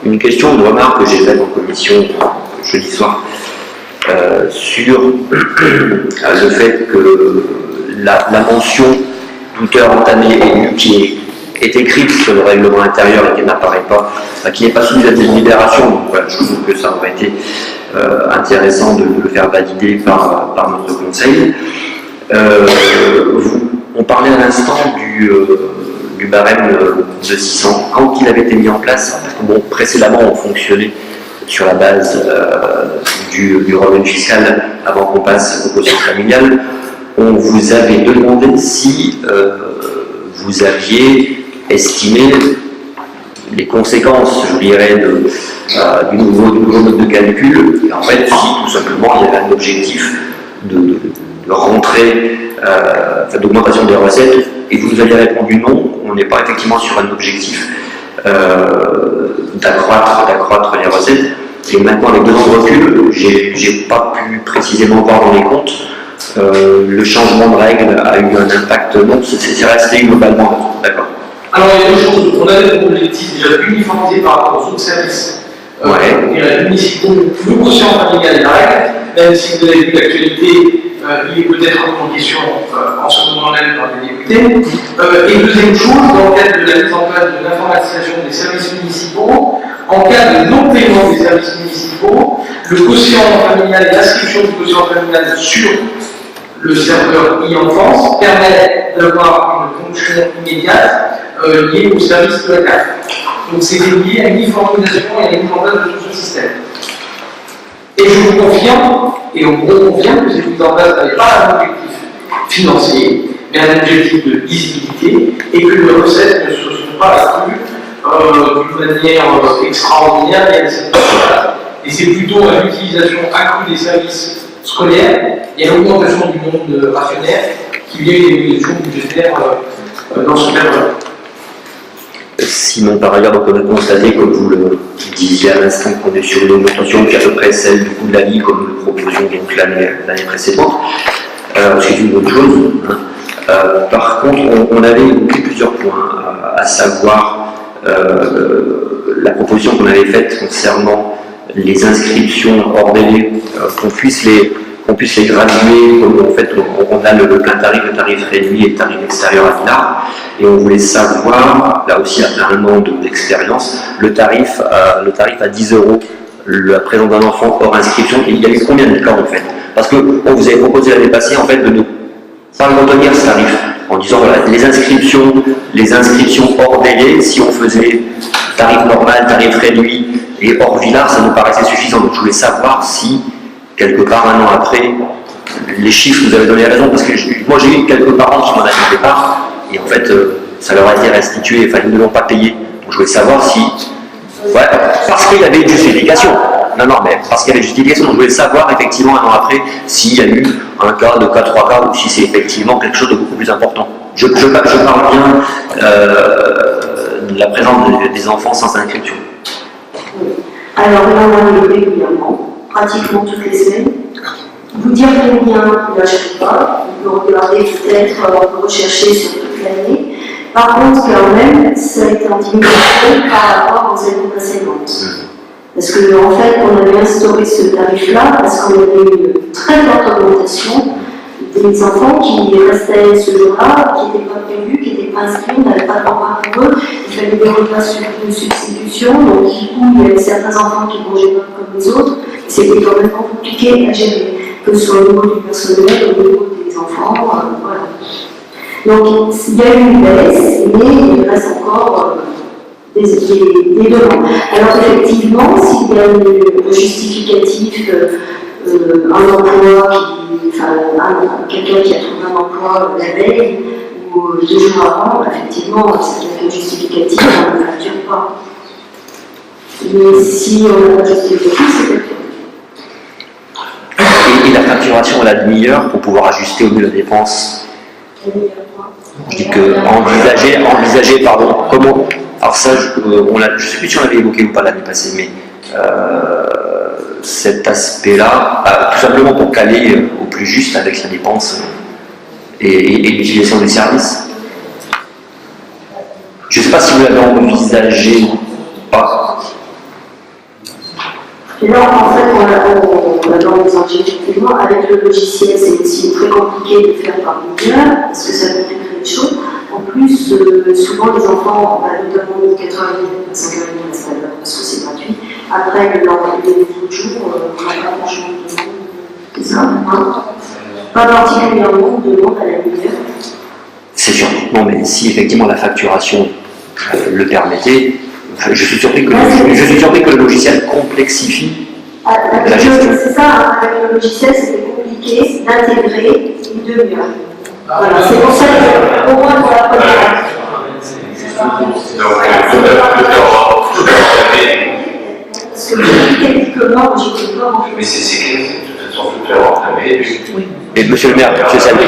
une question, une remarque que j'ai faite en commission jeudi soir sur le fait que la mention douteur entamé et lu qui est écrite sur le règlement intérieur et qui n'apparaît pas, qui n'est pas soumise à des délibérations. Donc voilà, je trouve que ça aurait été intéressant de le faire valider par notre conseil. On parlait à l'instant du barème de 600. Quand il avait été mis en place, parce que bon, précédemment on fonctionnait sur la base du revenu fiscal avant qu'on passe au quotient familial, on vous avait demandé si vous aviez estimé les conséquences, je dirais, du nouveau mode de calcul. Et en fait, si tout simplement il y avait un objectif de rentrée, d'augmentation des recettes, et vous nous aviez répondu non, on n'est pas effectivement sur un objectif d'accroître les recettes. Et maintenant, avec 2 ans de recul, j'ai pas pu précisément voir dans les comptes. Le changement de règle a eu un impact, non, c'est resté globalement. D'accord. Alors, il y a 2 choses. On avait pour objectif déjà uniformisé par rapport aux autres services municipaux, le quotient familial et la règle, même si vous avez vu l'actualité, il est peut-être en question en ce moment même par les députés. Et deuxième chose, dans le cadre de la mise en place de l'informatisation des services municipaux, en cas de non-paiement des services municipaux, le quotient familial et l'inscription du quotient familial sur le serveur e-enfance permet d'avoir une fonction immédiate liée au service de la CAF. Donc c'est lié à une uniformisation et à une mise en place de tout ce système. Et je vous confirme, et on me confirme que cette mise en place n'avait pas un objectif financier, mais un objectif de lisibilité, et que les recettes ne se sont pas accrues d'une manière extraordinaire et assez importante. Et c'est plutôt à l'utilisation accrue des services scolaires et à l'augmentation du nombre rationnaire qu'il y a eu une évolution budgétaire dans ce cadre-là. Simon, par ailleurs, on peut constater, comme vous le disiez à l'instant, qu'on est sur une augmentation qui est à peu près celle du coût de la vie, comme nous le proposions donc l'année précédente, ce qui est une bonne chose. Hein. Par contre, on avait évoqué plusieurs points, à savoir la proposition qu'on avait faite concernant les inscriptions hors délai, qu'on puisse les graduer, comme en fait on a le plein tarif, le tarif réduit et le tarif extérieur à Villars, et on voulait savoir, là aussi après un an d'expérience, le tarif à 10 €, la présence d'un enfant hors inscription. Et il y avait combien de cas en fait? Parce que on vous avait proposé l'année passée en fait de ne pas maintenir ce tarif, en disant voilà, les inscriptions hors délai, si on faisait tarif normal, tarif réduit et hors Villars, ça nous paraissait suffisant. Donc je voulais savoir si quelque part, un an après, les chiffres vous avez donné raison, parce que moi j'ai eu quelques parents qui m'en avaient pas, et en fait, ça leur a été restitué, enfin ils ne l'ont pas payé. Donc je voulais savoir si. Ouais, parce qu'il y avait une justification. Non, mais parce qu'il y avait une justification, donc je voulais savoir effectivement, un an après, s'il y a eu un cas, 2 cas, 3 cas, ou si c'est effectivement quelque chose de beaucoup plus important. Je parle bien de la présence des enfants sans inscription. Alors là, on a régulièrement. Pratiquement toutes les semaines. Vous dire combien, là je ne sais pas, on peut regarder peut-être, on peut rechercher sur toute l'année. Par contre, quand même, ça a été en diminution par rapport aux années précédentes. Parce qu'en fait, on avait instauré ce tarif-là parce qu'on avait une très forte augmentation des enfants qui restaient ce jour-là, qui n'étaient pas prévus, qui n'étaient pas inscrits, on n'avait pas de repas pour eux, il fallait des repas de substitution, donc du coup, il y avait certains enfants qui ne mangeaient pas comme les autres. C'était quand même compliqué à gérer, que ce soit au niveau du personnel, au niveau des enfants, voilà. Donc il y a eu une baisse, mais il reste encore des demandes. Alors effectivement, s'il y a un justificatif, un emploi, quelqu'un qui a trouvé un emploi la veille ou 2 jours avant, effectivement, c'est un justificatif, on ne facture pas. Mais si on n'a pas de justificatif, c'est peut-être. Et la facturation à la demi-heure pour pouvoir ajuster au mieux la dépense. Je dis que envisager, pardon, comment. Alors ça, je ne sais plus si on l'avait évoqué ou pas l'année passée, mais cet aspect-là, tout simplement pour caler au plus juste avec la dépense et l'utilisation des services. Je ne sais pas si vous l'avez envisagé ou pas. Et là, en fait, on a dans les enjeux, effectivement, avec le logiciel, c'est aussi très compliqué de faire par milliard, parce que ça complique les choses. En plus, souvent, les enfants, notamment de 4h30 à 5h30 à Instagram, parce que c'est gratuit. Après, leur de jour, on n'a pas franchement de demande. C'est ça, hein? Pas particulièrement de demande à la milliard. C'est sûr. Non, mais si effectivement la facturation le permettait, je suis surpris que le logiciel complexifie la gestion. C'est ça, avec le logiciel, c'était compliqué d'intégrer une demi-heure. Voilà, c'est pour ça qu'au moins pour la première. Parce que techniquement, je ne peux pas. Mais c'est de toute façon tout à l'heure entamé. Mais monsieur le maire, monsieur Salvé,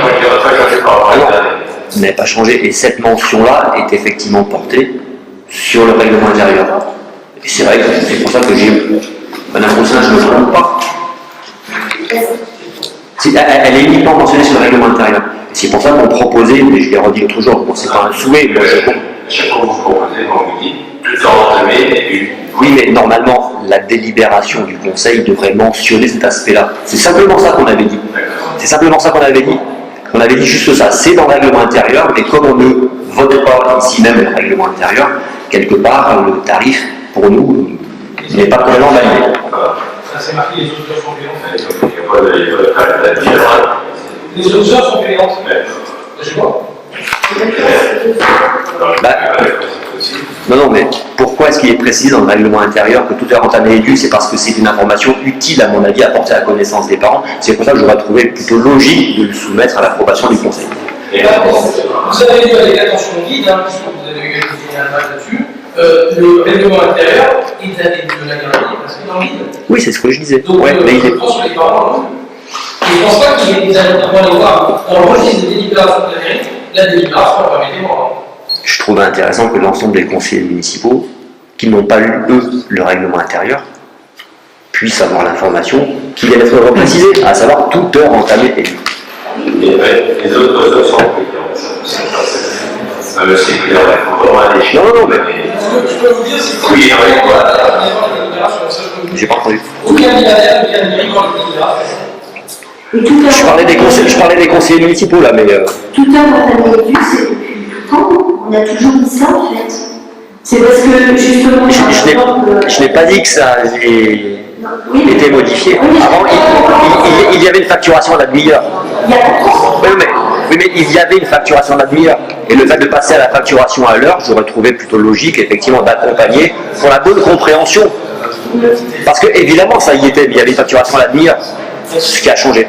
vous n'avez pas changé, et cette mention-là est effectivement portée sur le règlement intérieur. Et c'est vrai que c'est pour ça que j'ai. Madame Roussin, je ne me trompe pas. Elle est uniquement mentionnée sur le règlement intérieur. C'est pour ça qu'on proposait, mais je l'ai redit l'autre jour, bon, c'est pas un souhait. Chaque fois que vous proposez, on vous dit, tout en entamé et oui, mais normalement, la délibération du Conseil devrait mentionner cet aspect-là. C'est simplement ça qu'on avait dit. C'est simplement ça qu'on avait dit. On avait dit juste ça. C'est dans le règlement intérieur, mais comme on ne vote pas ici même le règlement intérieur, quelque part, le tarif, pour nous, n'est pas complètement validé. Ça, c'est marqué, les autres sont payantes. il n'y a pas de dire. Les autres sont payantes. Je vois. Non, mais pourquoi est-ce qu'il est précisé dans le règlement intérieur que toute heure entamée est due? C'est parce que c'est une information utile, à mon avis, à porter à la connaissance des parents. C'est pour ça que j'aurais trouvé plutôt logique de le soumettre à l'approbation du Conseil. Et là, vous avez dit avec attention guide, puisque vous avez eu un impact là-dessus, le règlement intérieur est à de la garantie parce qu'il est dans le guide. Oui, c'est ce que je disais. Donc, ouais, mais je pense sur les parents, et je ne pense pas qu'il y ait des allons les voir. Dans le registre des délibérations de la mairie, la délibération, on va mettre les morts. Je trouvais intéressant que l'ensemble des conseillers municipaux, qui n'ont pas lu, eux, le règlement intérieur, puissent avoir l'information qui vient d'être reprécisée, à savoir toute heure entamée et due. Les autres sont c'est clair, il faut vraiment aller chez Non, mais. Ce que je peux vous dire, c'est que oui, J'ai pas entendu. aucun milliardaire ne vient de mairie dans le délibération. Je parlais des conseillers municipaux là, mais. Tout à l'heure, on a vu, c'est depuis tout le temps, on a toujours dit ça en fait. C'est parce que justement. Je n'ai pas dit que ça ait été modifié. Avant, il y avait une facturation à la demi-heure. Oui, mais il y avait une facturation à la demi-heure. Et le fait de passer à la facturation à l'heure, j'aurais trouvé plutôt logique, effectivement, d'accompagner pour la bonne compréhension. Parce que, évidemment, ça y était, mais il y avait une facturation à la demi-heure. Ce qui a changé.